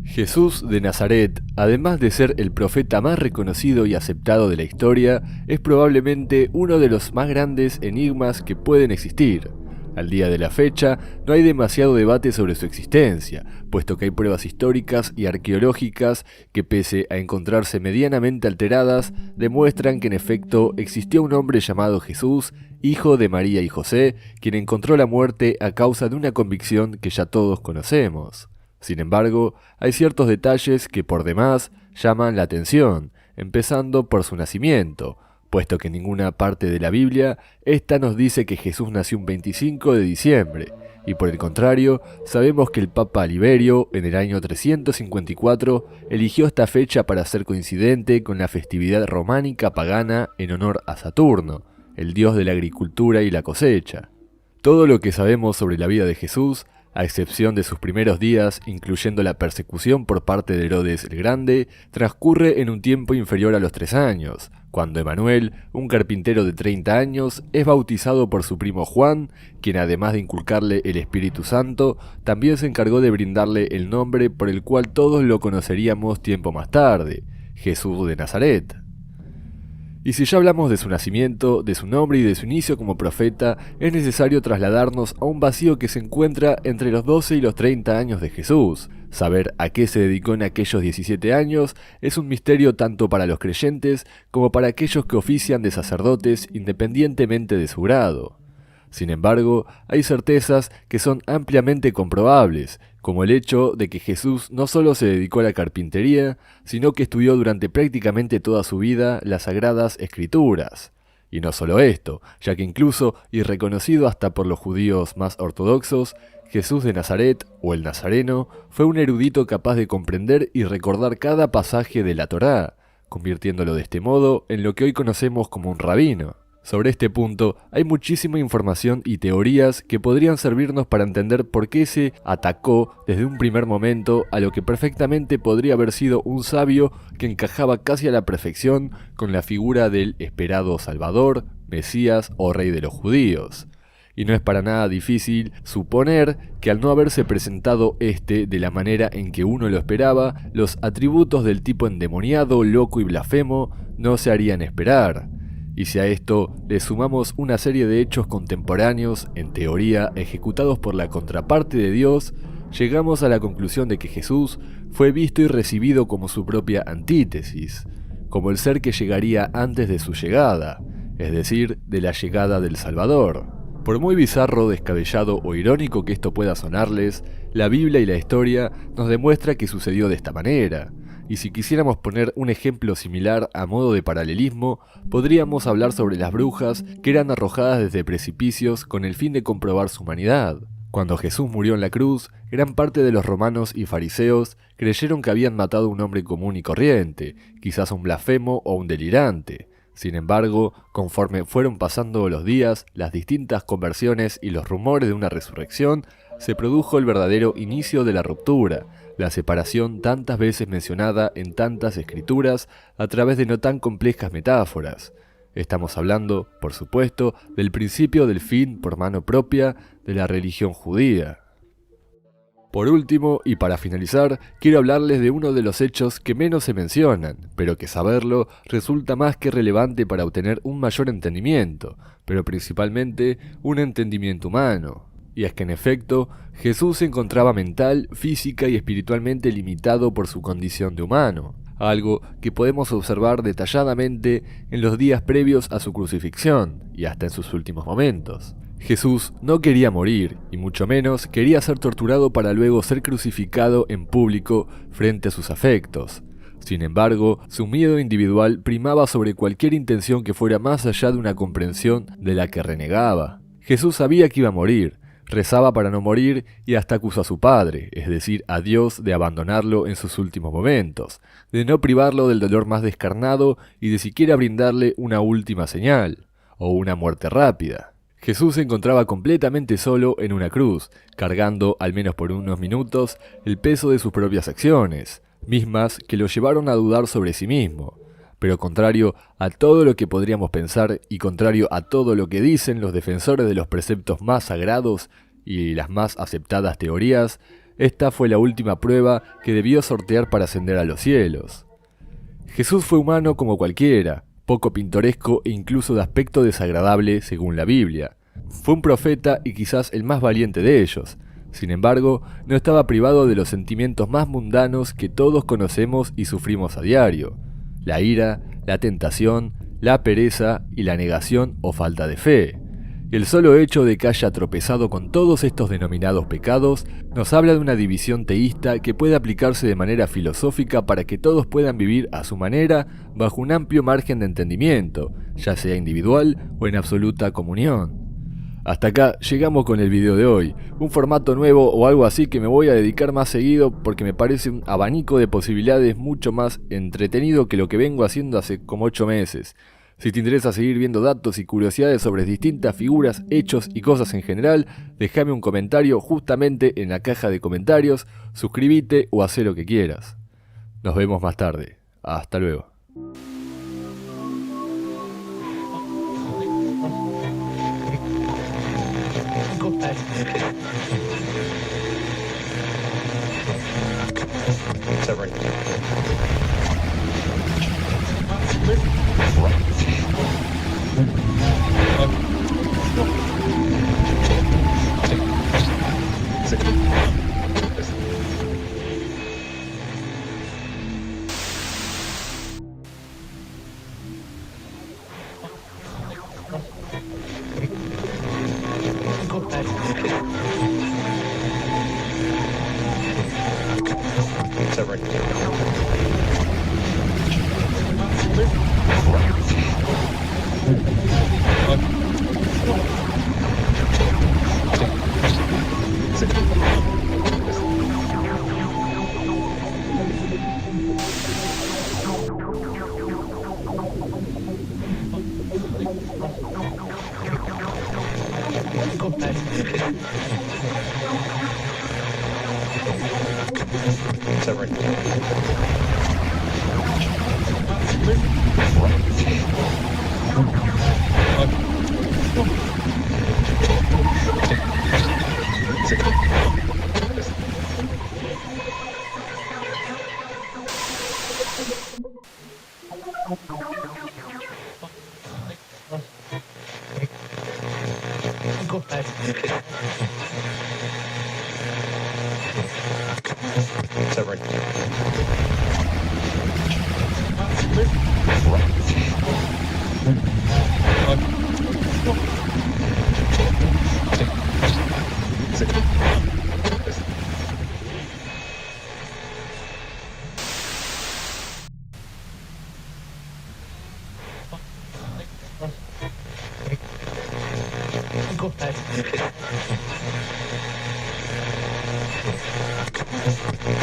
Jesús de Nazaret, además de ser el profeta más reconocido y aceptado de la historia, es probablemente uno de los más grandes enigmas que pueden existir. Al día de la fecha, no hay demasiado debate sobre su existencia, puesto que hay pruebas históricas y arqueológicas que, pese a encontrarse medianamente alteradas, demuestran que en efecto existió un hombre llamado Jesús, hijo de María y José, quien encontró la muerte a causa de una convicción que ya todos conocemos. Sin embargo, hay ciertos detalles que por demás llaman la atención, empezando por su nacimiento, puesto que en ninguna parte de la Biblia esta nos dice que Jesús nació un 25 de diciembre, y por el contrario, sabemos que el Papa Liberio, en el año 354, eligió esta fecha para ser coincidente con la festividad románica pagana en honor a Saturno, el dios de la agricultura y la cosecha. Todo lo que sabemos sobre la vida de Jesús, a excepción de sus primeros días, incluyendo la persecución por parte de Herodes el Grande, transcurre en un tiempo inferior a los 3 años, cuando Emanuel, un carpintero de 30 años, es bautizado por su primo Juan, quien además de inculcarle el Espíritu Santo, también se encargó de brindarle el nombre por el cual todos lo conoceríamos tiempo más tarde, Jesús de Nazaret. Y si ya hablamos de su nacimiento, de su nombre y de su inicio como profeta, es necesario trasladarnos a un vacío que se encuentra entre los 12 y los 30 años de Jesús. Saber a qué se dedicó en aquellos 17 años es un misterio tanto para los creyentes como para aquellos que ofician de sacerdotes independientemente de su grado. Sin embargo, hay certezas que son ampliamente comprobables, como el hecho de que Jesús no solo se dedicó a la carpintería, sino que estudió durante prácticamente toda su vida las Sagradas Escrituras. Y no solo esto, ya que incluso, y reconocido hasta por los judíos más ortodoxos, Jesús de Nazaret, o el Nazareno, fue un erudito capaz de comprender y recordar cada pasaje de la Torá, convirtiéndolo de este modo en lo que hoy conocemos como un rabino. Sobre este punto, hay muchísima información y teorías que podrían servirnos para entender por qué se atacó desde un primer momento a lo que perfectamente podría haber sido un sabio que encajaba casi a la perfección con la figura del esperado Salvador, Mesías o Rey de los Judíos. Y no es para nada difícil suponer que al no haberse presentado de la manera en que uno lo esperaba, los atributos del tipo endemoniado, loco y blasfemo no se harían esperar. Y si a esto le sumamos una serie de hechos contemporáneos, en teoría ejecutados por la contraparte de Dios, llegamos a la conclusión de que Jesús fue visto y recibido como su propia antítesis, como el ser que llegaría antes de su llegada, es decir, de la llegada del Salvador. Por muy bizarro, descabellado o irónico que esto pueda sonarles, la Biblia y la historia nos demuestra que sucedió de esta manera. Y si quisiéramos poner un ejemplo similar a modo de paralelismo, podríamos hablar sobre las brujas que eran arrojadas desde precipicios con el fin de comprobar su humanidad. Cuando Jesús murió en la cruz, gran parte de los romanos y fariseos creyeron que habían matado a un hombre común y corriente, quizás un blasfemo o un delirante. Sin embargo, conforme fueron pasando los días, las distintas conversiones y los rumores de una resurrección, se produjo el verdadero inicio de la ruptura, la separación tantas veces mencionada en tantas escrituras a través de no tan complejas metáforas. Estamos hablando, por supuesto, del principio del fin por mano propia de la religión judía. Por último, y para finalizar, quiero hablarles de uno de los hechos que menos se mencionan, pero que saberlo resulta más que relevante para obtener un mayor entendimiento, pero principalmente un entendimiento humano. Y es que en efecto, Jesús se encontraba mental, física y espiritualmente limitado por su condición de humano, algo que podemos observar detalladamente en los días previos a su crucifixión y hasta en sus últimos momentos. Jesús no quería morir, y mucho menos quería ser torturado para luego ser crucificado en público frente a sus afectos. Sin embargo, su miedo individual primaba sobre cualquier intención que fuera más allá de una comprensión de la que renegaba. Jesús sabía que iba a morir, rezaba para no morir y hasta acusó a su padre, es decir, a Dios, de abandonarlo en sus últimos momentos, de no privarlo del dolor más descarnado y de siquiera brindarle una última señal, o una muerte rápida. Jesús se encontraba completamente solo en una cruz, cargando, al menos por unos minutos, el peso de sus propias acciones, mismas que lo llevaron a dudar sobre sí mismo. Pero contrario a todo lo que podríamos pensar y contrario a todo lo que dicen los defensores de los preceptos más sagrados y las más aceptadas teorías, Esta fue la última prueba que debió sortear para ascender a los cielos. Jesús fue humano como cualquiera, poco pintoresco e incluso de aspecto desagradable según la Biblia. Fue un profeta y quizás el más valiente de ellos. Sin embargo, no estaba privado de los sentimientos más mundanos que todos conocemos y sufrimos a diario: la ira, la tentación, la pereza y la negación o falta de fe. El solo hecho de que haya tropezado con todos estos denominados pecados nos habla de una división teísta que puede aplicarse de manera filosófica para que todos puedan vivir a su manera bajo un amplio margen de entendimiento, ya sea individual o en absoluta comunión. Hasta acá llegamos con el video de hoy, un formato nuevo o algo así que me voy a dedicar más seguido porque me parece un abanico de posibilidades mucho más entretenido que lo que vengo haciendo hace como 8 meses. Si te interesa seguir viendo datos y curiosidades sobre distintas figuras, hechos y cosas en general, déjame un comentario justamente en la caja de comentarios, suscríbete o haz lo que quieras. Nos vemos más tarde. Hasta luego.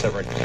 Severed.